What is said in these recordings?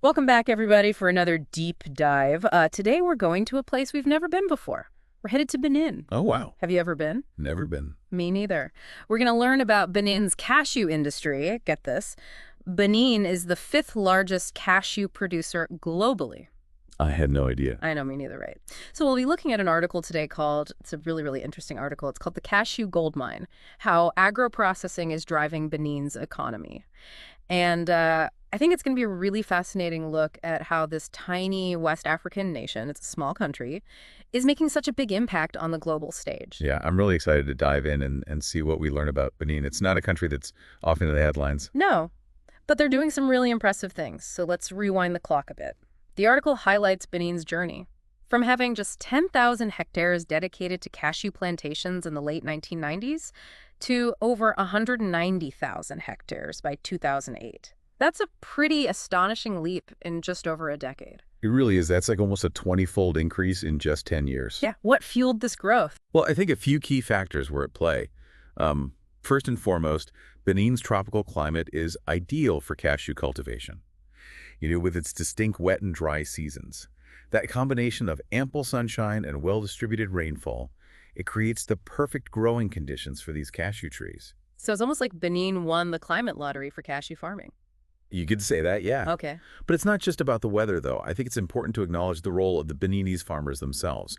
Welcome back, everybody, for another deep dive. Today, we're going to a place we've never been before. We're headed to Benin. Oh, wow. Have you ever been? Never been. Me neither. We're going to learn about Benin's cashew industry. Get this. Benin is the fifth largest cashew producer globally. I had no idea. I know, me neither, right? So we'll be looking at an article today called, it's a really, really interesting article. It's called The Cashew Gold Mine, How Agro-Processing is Driving Benin's Economy. And I think it's going to be a really fascinating look at how this tiny West African nation, it's a small country, is making such a big impact on the global stage. Yeah, I'm really excited to dive in and see what we learn about Benin. It's not a country that's often in the headlines. No, but they're doing some really impressive things. So let's rewind the clock a bit. The article highlights Benin's journey. From having just 10,000 hectares dedicated to cashew plantations in the late 1990s to over 190,000 hectares by 2008. That's a pretty astonishing leap in just over a decade. It really is. That's like almost a 20-fold increase in just 10 years. Yeah, what fueled this growth? Well, I think a few key factors were at play. First and foremost, Benin's tropical climate is ideal for cashew cultivation. With its distinct wet and dry seasons. That combination of ample sunshine and well-distributed rainfall, it creates the perfect growing conditions for these cashew trees. So it's almost like Benin won the climate lottery for cashew farming. You could say that, yeah. Okay. But it's not just about the weather, though. I think it's important to acknowledge the role of the Beninese farmers themselves.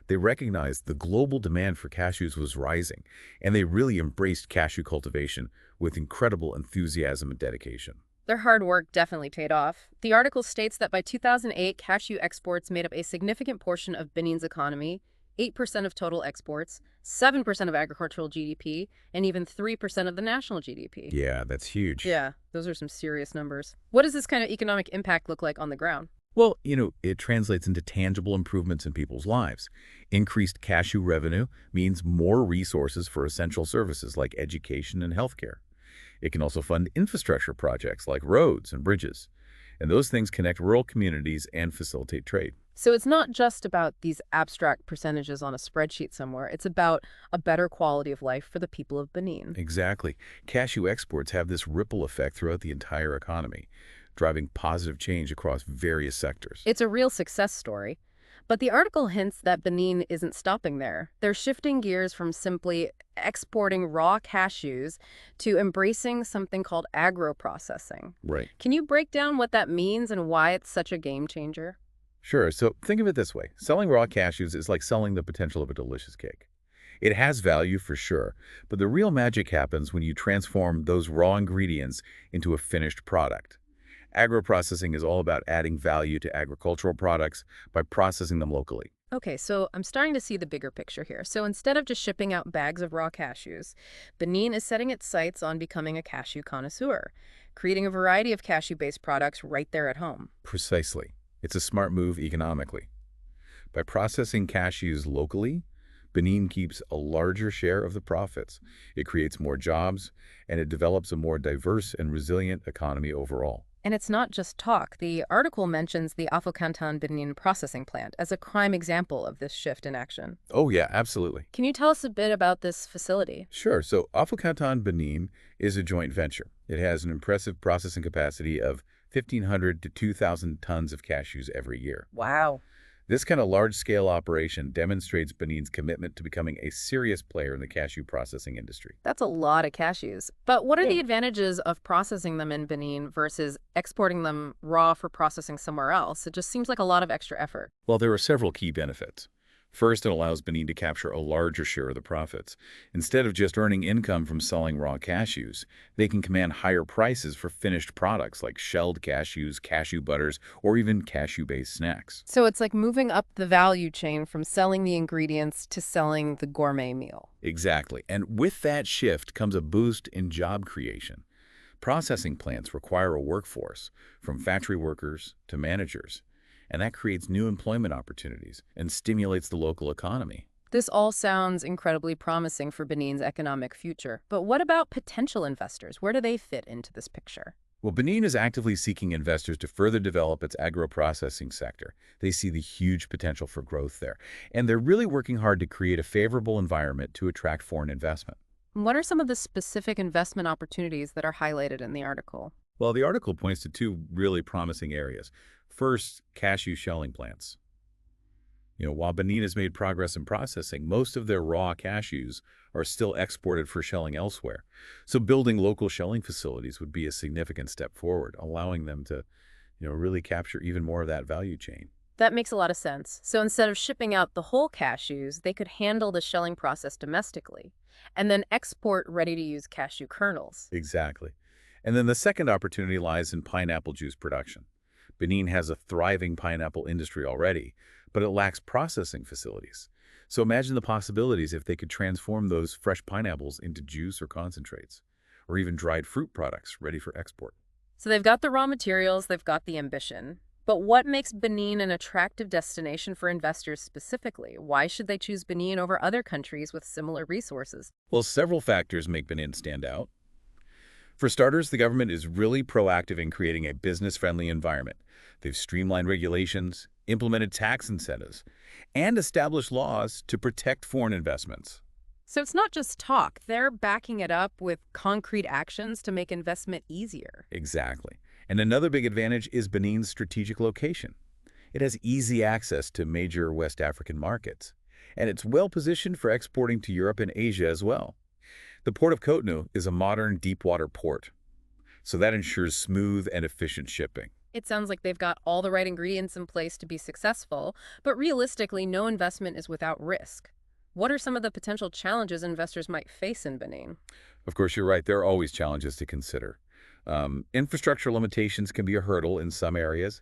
They recognized the global demand for cashews was rising, and they really embraced cashew cultivation with incredible enthusiasm and dedication. Their hard work definitely paid off. The article states that by 2008, cashew exports made up a significant portion of Benin's economy, 8% of total exports, 7% of agricultural GDP, and even 3% of the national GDP. Yeah, that's huge. Yeah, those are some serious numbers. What does this kind of economic impact look like on the ground? Well, it translates into tangible improvements in people's lives. Increased cashew revenue means more resources for essential services like education and healthcare. It can also fund infrastructure projects like roads and bridges. And those things connect rural communities and facilitate trade. So it's not just about these abstract percentages on a spreadsheet somewhere. It's about a better quality of life for the people of Benin. Exactly. Cashew exports have this ripple effect throughout the entire economy, driving positive change across various sectors. It's a real success story. But the article hints that Benin isn't stopping there. They're shifting gears from simply exporting raw cashews to embracing something called agro-processing. Right. Can you break down what that means and why it's such a game changer? Sure. So think of it this way. Selling raw cashews is like selling the potential of a delicious cake. It has value for sure, but the real magic happens when you transform those raw ingredients into a finished product. Agro-processing is all about adding value to agricultural products by processing them locally. Okay, so I'm starting to see the bigger picture here. So instead of just shipping out bags of raw cashews, Benin is setting its sights on becoming a cashew connoisseur, creating a variety of cashew-based products right there at home. Precisely. It's a smart move economically. By processing cashews locally, Benin keeps a larger share of the profits. It creates more jobs, and it develops a more diverse and resilient economy overall. And it's not just talk. The article mentions the Afocantan Benin processing plant as a prime example of this shift in action. Oh yeah, absolutely. Can you tell us a bit about this facility? Sure. So Afocantan Benin is a joint venture. It has an impressive processing capacity of 1,500 to 2,000 tons of cashews every year. Wow. This kind of large-scale operation demonstrates Benin's commitment to becoming a serious player in the cashew processing industry. That's a lot of cashews. But what are the advantages of processing them in Benin versus exporting them raw for processing somewhere else? It just seems like a lot of extra effort. Well, there are several key benefits. First, it allows Benin to capture a larger share of the profits. Instead of just earning income from selling raw cashews, they can command higher prices for finished products like shelled cashews, cashew butters, or even cashew-based snacks. So it's like moving up the value chain from selling the ingredients to selling the gourmet meal. Exactly. And with that shift comes a boost in job creation. Processing plants require a workforce, from factory workers to managers. And that creates new employment opportunities and stimulates the local economy. This all sounds incredibly promising for Benin's economic future. But what about potential investors? Where do they fit into this picture? Well, Benin is actively seeking investors to further develop its agro-processing sector. They see the huge potential for growth there. And they're really working hard to create a favorable environment to attract foreign investment. What are some of the specific investment opportunities that are highlighted in the article? Well, the article points to two really promising areas. First, cashew shelling plants. While Benin has made progress in processing, most of their raw cashews are still exported for shelling elsewhere. So building local shelling facilities would be a significant step forward, allowing them to, really capture even more of that value chain. That makes a lot of sense. So instead of shipping out the whole cashews, they could handle the shelling process domestically and then export ready-to-use cashew kernels. Exactly. And then the second opportunity lies in pineapple juice production. Benin has a thriving pineapple industry already, but it lacks processing facilities. So imagine the possibilities if they could transform those fresh pineapples into juice or concentrates, or even dried fruit products ready for export. So they've got the raw materials, they've got the ambition. But what makes Benin an attractive destination for investors specifically? Why should they choose Benin over other countries with similar resources? Well, several factors make Benin stand out. For starters, the government is really proactive in creating a business-friendly environment. They've streamlined regulations, implemented tax incentives, and established laws to protect foreign investments. So it's not just talk, they're backing it up with concrete actions to make investment easier. Exactly. And another big advantage is Benin's strategic location. It has easy access to major West African markets, and it's well positioned for exporting to Europe and Asia as well. The port of Cotonou is a modern deep-water port, so that ensures smooth and efficient shipping. It sounds like they've got all the right ingredients in place to be successful, but realistically, no investment is without risk. What are some of the potential challenges investors might face in Benin? Of course, you're right, there are always challenges to consider. Infrastructure limitations can be a hurdle in some areas.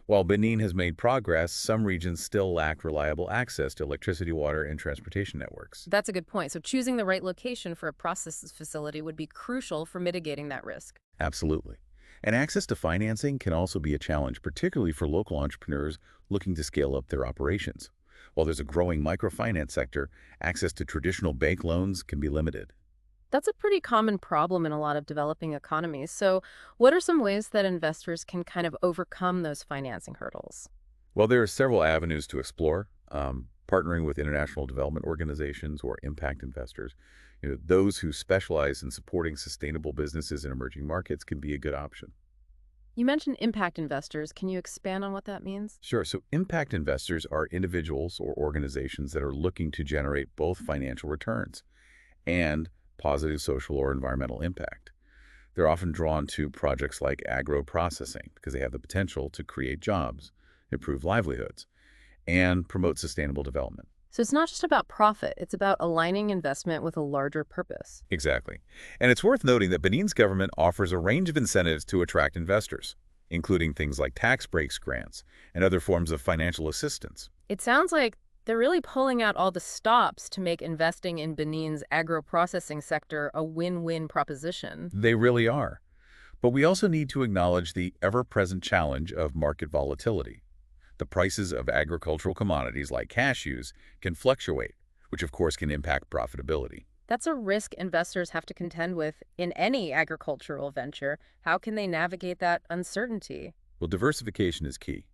While Benin has made progress, some regions still lack reliable access to electricity, water, and transportation networks. That's a good point. So choosing the right location for a process facility would be crucial for mitigating that risk. Absolutely. And access to financing can also be a challenge, particularly for local entrepreneurs looking to scale up their operations. While there's a growing microfinance sector, access to traditional bank loans can be limited. That's a pretty common problem in a lot of developing economies. So what are some ways that investors can kind of overcome those financing hurdles? Well, there are several avenues to explore. Partnering with international development organizations or impact investors. Those who specialize in supporting sustainable businesses in emerging markets can be a good option. You mentioned impact investors. Can you expand on what that means? Sure. So impact investors are individuals or organizations that are looking to generate both financial returns and positive social or environmental impact. They're often drawn to projects like agro-processing because they have the potential to create jobs, improve livelihoods, and promote sustainable development. So it's not just about profit, it's about aligning investment with a larger purpose. Exactly. And it's worth noting that Benin's government offers a range of incentives to attract investors, including things like tax breaks grants and other forms of financial assistance. It sounds like they're really pulling out all the stops to make investing in Benin's agro-processing sector a win-win proposition. They really are. But we also need to acknowledge the ever-present challenge of market volatility. The prices of agricultural commodities like cashews can fluctuate, which of course can impact profitability. That's a risk investors have to contend with in any agricultural venture. How can they navigate that uncertainty? Well, diversification is key.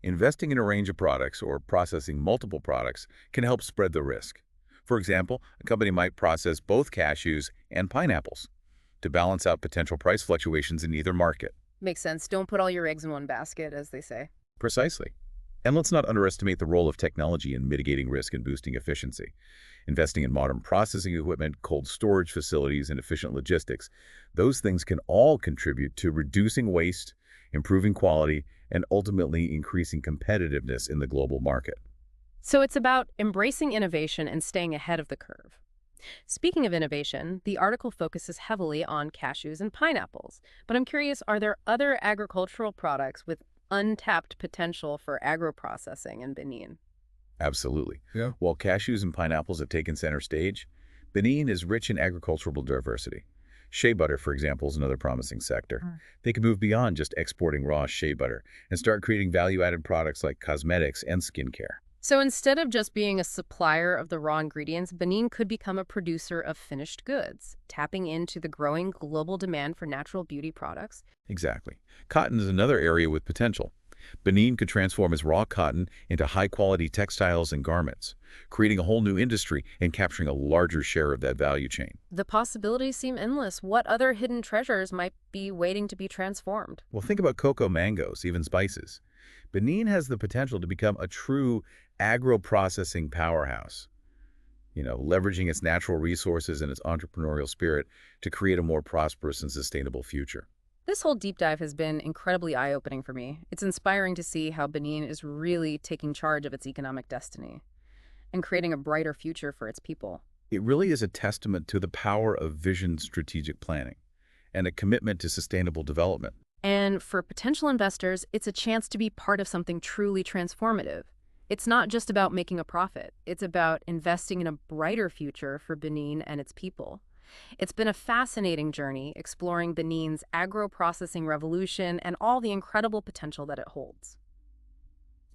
Investing in a range of products or processing multiple products can help spread the risk. For example, a company might process both cashews and pineapples to balance out potential price fluctuations in either market. Makes sense. Don't put all your eggs in one basket, as they say. Precisely. And let's not underestimate the role of technology in mitigating risk and boosting efficiency. Investing in modern processing equipment, cold storage facilities, and efficient logistics, those things can all contribute to reducing waste, improving quality, and ultimately increasing competitiveness in the global market. So it's about embracing innovation and staying ahead of the curve. Speaking of innovation, the article focuses heavily on cashews and pineapples. But I'm curious, are there other agricultural products with untapped potential for agro-processing in Benin? Absolutely. Yeah. While cashews and pineapples have taken center stage, Benin is rich in agricultural diversity. Shea butter, for example, is another promising sector. They can move beyond just exporting raw shea butter and start creating value-added products like cosmetics and skincare. So instead of just being a supplier of the raw ingredients, Benin could become a producer of finished goods, tapping into the growing global demand for natural beauty products. Exactly. Cotton is another area with potential. Benin could transform its raw cotton into high-quality textiles and garments, creating a whole new industry and capturing a larger share of that value chain. The possibilities seem endless. What other hidden treasures might be waiting to be transformed? Well, think about cocoa, mangoes, even spices. Benin has the potential to become a true agro-processing powerhouse, leveraging its natural resources and its entrepreneurial spirit to create a more prosperous and sustainable future. This whole deep dive has been incredibly eye-opening for me. It's inspiring to see how Benin is really taking charge of its economic destiny and creating a brighter future for its people. It really is a testament to the power of vision strategic planning and a commitment to sustainable development. And for potential investors, it's a chance to be part of something truly transformative. It's not just about making a profit. It's about investing in a brighter future for Benin and its people. It's been a fascinating journey exploring Benin's agro-processing revolution and all the incredible potential that it holds.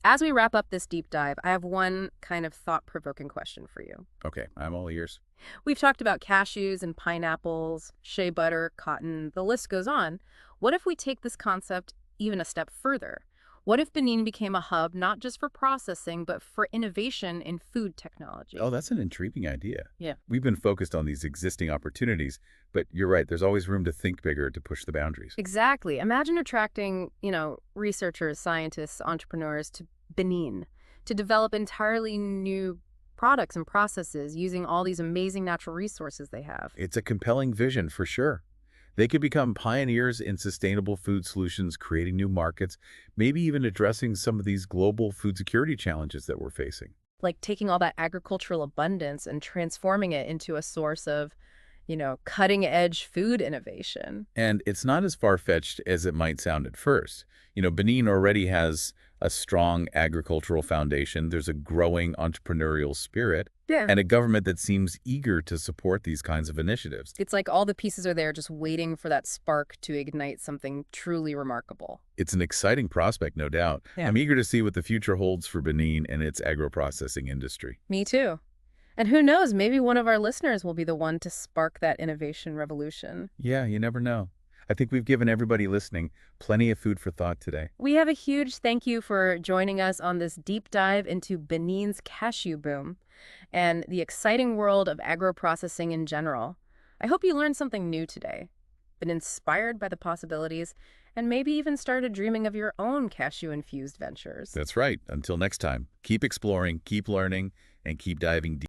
As we wrap up this deep dive, I have one kind of thought-provoking question for you. Okay, I'm all ears. We've talked about cashews and pineapples, shea butter, cotton, the list goes on. What if we take this concept even a step further? What if Benin became a hub not just for processing, but for innovation in food technology? Oh, that's an intriguing idea. Yeah. We've been focused on these existing opportunities, but you're right, there's always room to think bigger, to push the boundaries. Exactly. Imagine attracting, researchers, scientists, entrepreneurs to Benin to develop entirely new products and processes using all these amazing natural resources they have. It's a compelling vision for sure. They could become pioneers in sustainable food solutions, creating new markets, maybe even addressing some of these global food security challenges that we're facing. Like taking all that agricultural abundance and transforming it into a source of, cutting-edge food innovation. And it's not as far-fetched as it might sound at first. Benin already has a strong agricultural foundation. There's a growing entrepreneurial spirit. Yeah. And a government that seems eager to support these kinds of initiatives. It's like all the pieces are there just waiting for that spark to ignite something truly remarkable. It's an exciting prospect, no doubt. Yeah. I'm eager to see what the future holds for Benin and its agro-processing industry. Me too. And who knows, maybe one of our listeners will be the one to spark that innovation revolution. Yeah, you never know. I think we've given everybody listening plenty of food for thought today. We have a huge thank you for joining us on this deep dive into Benin's cashew boom and the exciting world of agro-processing in general. I hope you learned something new today, been inspired by the possibilities, and maybe even started dreaming of your own cashew-infused ventures. That's right. Until next time, keep exploring, keep learning, and keep diving deep.